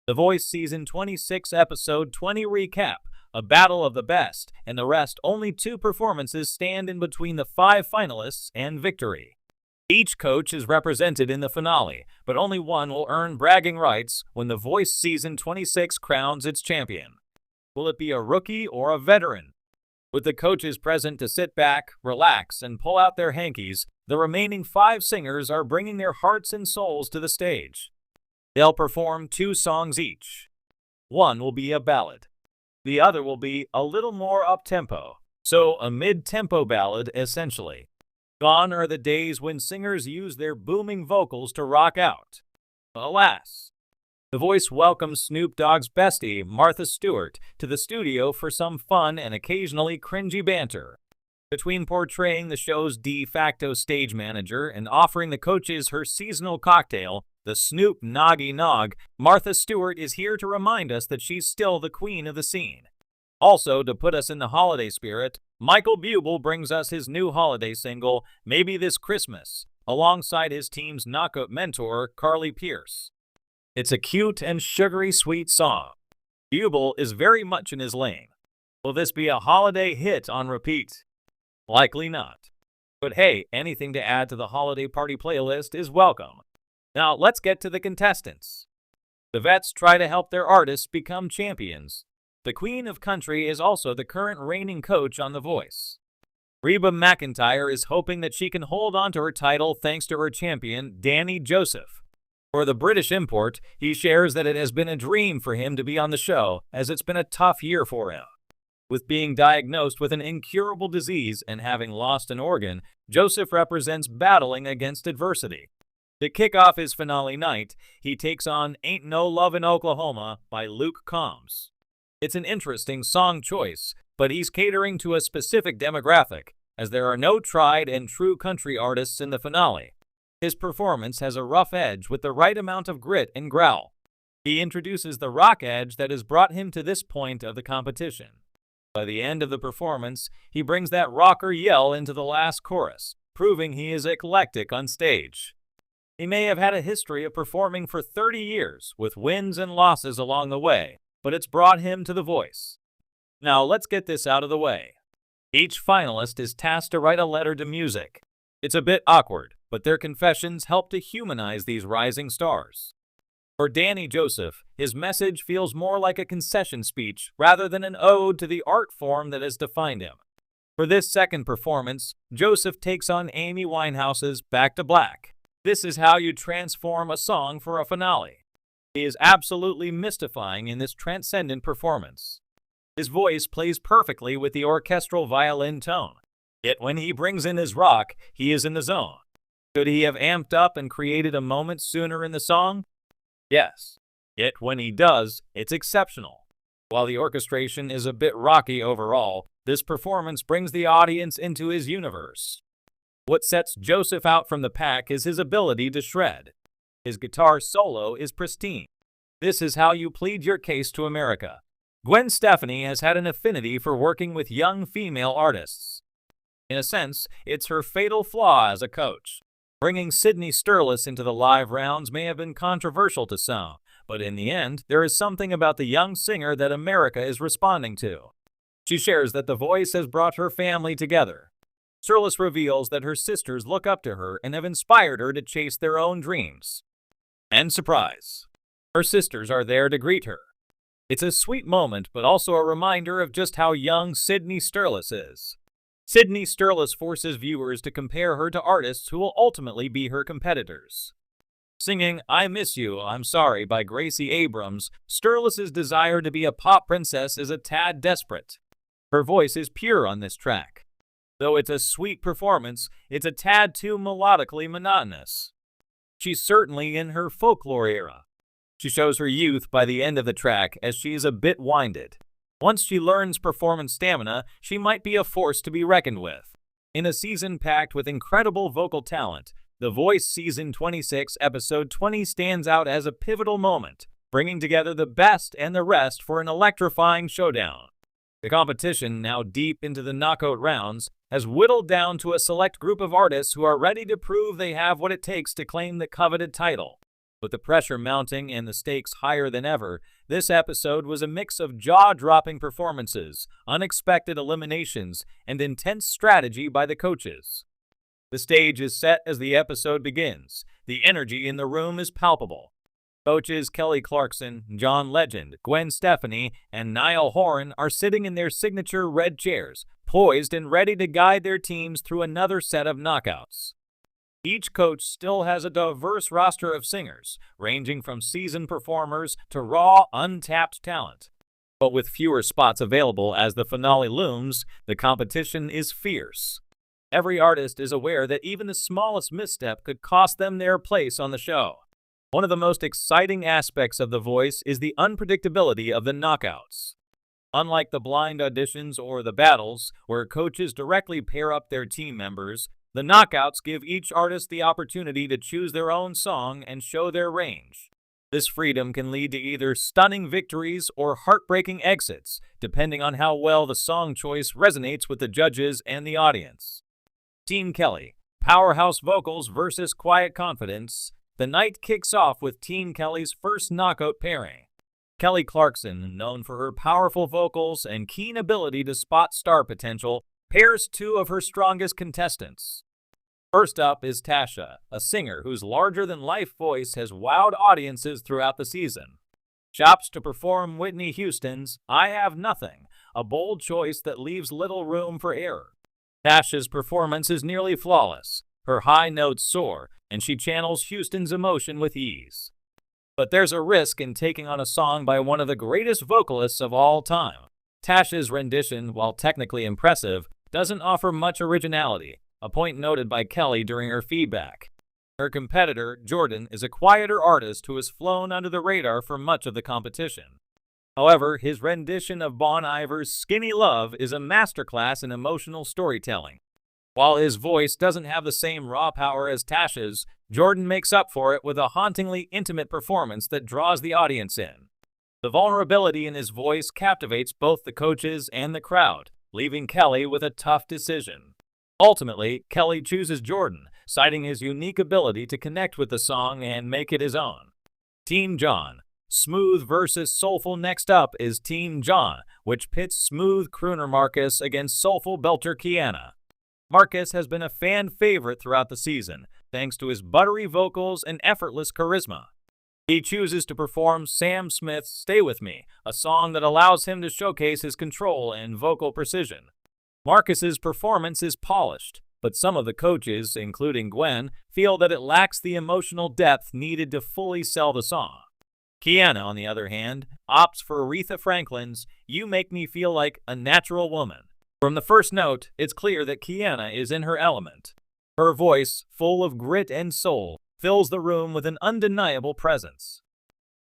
The Voice Season 26 Episode 20 Recap, a battle of the best, and the rest. Only two performances stand in between the five finalists and victory. Each coach is represented in the finale, but only one will earn bragging rights when The Voice Season 26 crowns its champion. Will it be a rookie or a veteran? With the coaches present to sit back, relax, and pull out their hankies, the remaining five singers are bringing their hearts and souls to the stage. They'll perform two songs each. One will be a ballad. The other will be a little more up-tempo, so a mid-tempo ballad essentially. Gone are the days when singers use their booming vocals to rock out. Alas. The Voice welcomes Snoop Dogg's bestie, Martha Stewart, to the studio for some fun and occasionally cringy banter. Between portraying the show's de facto stage manager and offering the coaches her seasonal cocktail, the Snoop Noggy Nog, Martha Stewart is here to remind us that she's still the queen of the scene. Also, to put us in the holiday spirit, Michael Bublé brings us his new holiday single, Maybe This Christmas, alongside his team's knockout mentor, Carly Pearce. It's a cute and sugary sweet song. Bublé is very much in his lane. Will this be a holiday hit on repeat? Likely not. But hey, anything to add to the holiday party playlist is welcome. Now let's get to the contestants. The vets try to help their artists become champions. The Queen of Country is also the current reigning coach on The Voice. Reba McEntire is hoping that she can hold on to her title thanks to her champion, Danny Joseph. For the British import, he shares that it has been a dream for him to be on the show, as it's been a tough year for him. With being diagnosed with an incurable disease and having lost an organ, Joseph represents battling against adversity. To kick off his finale night, he takes on Ain't No Love in Oklahoma by Luke Combs. It's an interesting song choice, but he's catering to a specific demographic, as there are no tried and true country artists in the finale. His performance has a rough edge with the right amount of grit and growl. He introduces the rock edge that has brought him to this point of the competition. By the end of the performance, he brings that rocker yell into the last chorus, proving he is eclectic on stage. He may have had a history of performing for 30 years, with wins and losses along the way, but it's brought him to The Voice. Now let's get this out of the way. Each finalist is tasked to write a letter to music. It's a bit awkward, but their confessions help to humanize these rising stars. For Danny Joseph, his message feels more like a concession speech rather than an ode to the art form that has defined him. For this second performance, Joseph takes on Amy Winehouse's Back to Black. This is how you transform a song for a finale. He is absolutely mystifying in this transcendent performance. His voice plays perfectly with the orchestral violin tone. Yet when he brings in his rock, he is in the zone. Could he have amped up and created a moment sooner in the song? Yes. Yet when he does, it's exceptional. While the orchestration is a bit rocky overall, this performance brings the audience into his universe. What sets Joseph out from the pack is his ability to shred. His guitar solo is pristine. This is how you plead your case to America. Gwen Stefani has had an affinity for working with young female artists. In a sense, it's her fatal flaw as a coach. Bringing Sydney Sterlis into the live rounds may have been controversial to some, but in the end, there is something about the young singer that America is responding to. She shares that The Voice has brought her family together. Sterlis reveals that her sisters look up to her and have inspired her to chase their own dreams. And surprise, her sisters are there to greet her. It's a sweet moment, but also a reminder of just how young Sydney Sterlis is. Sydney Sterlis forces viewers to compare her to artists who will ultimately be her competitors. Singing I Miss You, I'm Sorry by Gracie Abrams, Sterlis's desire to be a pop princess is a tad desperate. Her voice is pure on this track. Though it's a sweet performance, it's a tad too melodically monotonous. She's certainly in her folklore era. She shows her youth by the end of the track as she is a bit winded. Once she learns performance stamina, she might be a force to be reckoned with. In a season packed with incredible vocal talent, The Voice Season 26 Episode 20 stands out as a pivotal moment, bringing together the best and the rest for an electrifying showdown. The competition, now deep into the knockout rounds, has whittled down to a select group of artists who are ready to prove they have what it takes to claim the coveted title. With the pressure mounting and the stakes higher than ever, this episode was a mix of jaw-dropping performances, unexpected eliminations, and intense strategy by the coaches. The stage is set as the episode begins. The energy in the room is palpable. Coaches Kelly Clarkson, John Legend, Gwen Stefani, and Niall Horan are sitting in their signature red chairs, poised and ready to guide their teams through another set of knockouts. Each coach still has a diverse roster of singers, ranging from seasoned performers to raw, untapped talent. But with fewer spots available as the finale looms, the competition is fierce. Every artist is aware that even the smallest misstep could cost them their place on the show. One of the most exciting aspects of The Voice is the unpredictability of the knockouts. Unlike the blind auditions or the battles, where coaches directly pair up their team members, the knockouts give each artist the opportunity to choose their own song and show their range. This freedom can lead to either stunning victories or heartbreaking exits, depending on how well the song choice resonates with the judges and the audience. Team Kelly, powerhouse vocals versus quiet confidence. The night kicks off with Team Kelly's first knockout pairing. Kelly Clarkson, known for her powerful vocals and keen ability to spot star potential, pairs two of her strongest contestants. First up is Tasha, a singer whose larger-than-life voice has wowed audiences throughout the season. She opts to perform Whitney Houston's I Have Nothing, a bold choice that leaves little room for error. Tasha's performance is nearly flawless. Her high notes soar, and she channels Houston's emotion with ease. But there's a risk in taking on a song by one of the greatest vocalists of all time. Tasha's rendition, while technically impressive, doesn't offer much originality, a point noted by Kelly during her feedback. Her competitor, Jordan, is a quieter artist who has flown under the radar for much of the competition. However, his rendition of Bon Iver's Skinny Love is a masterclass in emotional storytelling. While his voice doesn't have the same raw power as Tasha's, Jordan makes up for it with a hauntingly intimate performance that draws the audience in. The vulnerability in his voice captivates both the coaches and the crowd, leaving Kelly with a tough decision. Ultimately, Kelly chooses Jordan, citing his unique ability to connect with the song and make it his own. Team John. Smooth versus soulful. Next up is Team John, which pits smooth crooner Marcus against soulful belter Kiana. Marcus has been a fan favorite throughout the season, thanks to his buttery vocals and effortless charisma. He chooses to perform Sam Smith's Stay With Me, a song that allows him to showcase his control and vocal precision. Marcus's performance is polished, but some of the coaches, including Gwen, feel that it lacks the emotional depth needed to fully sell the song. Kiana, on the other hand, opts for Aretha Franklin's You Make Me Feel Like a Natural Woman. From the first note, it's clear that Kiana is in her element. Her voice, full of grit and soul, fills the room with an undeniable presence.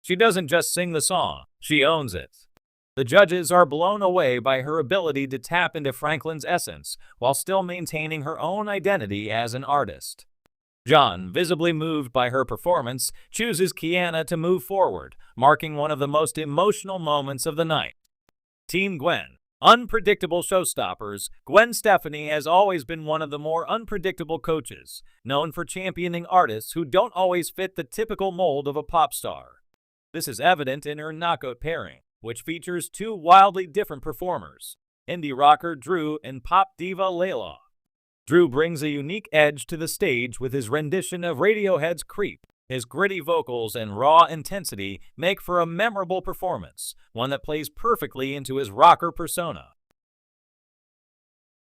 She doesn't just sing the song, she owns it. The judges are blown away by her ability to tap into Franklin's essence while still maintaining her own identity as an artist. John, visibly moved by her performance, chooses Kiana to move forward, marking one of the most emotional moments of the night. Team Gwen. Unpredictable showstoppers. Gwen Stefani has always been one of the more unpredictable coaches, known for championing artists who don't always fit the typical mold of a pop star. This is evident in her knockout pairing, which features two wildly different performers, indie rocker Drew and pop diva Layla. Drew brings a unique edge to the stage with his rendition of Radiohead's Creep. His gritty vocals and raw intensity make for a memorable performance, one that plays perfectly into his rocker persona.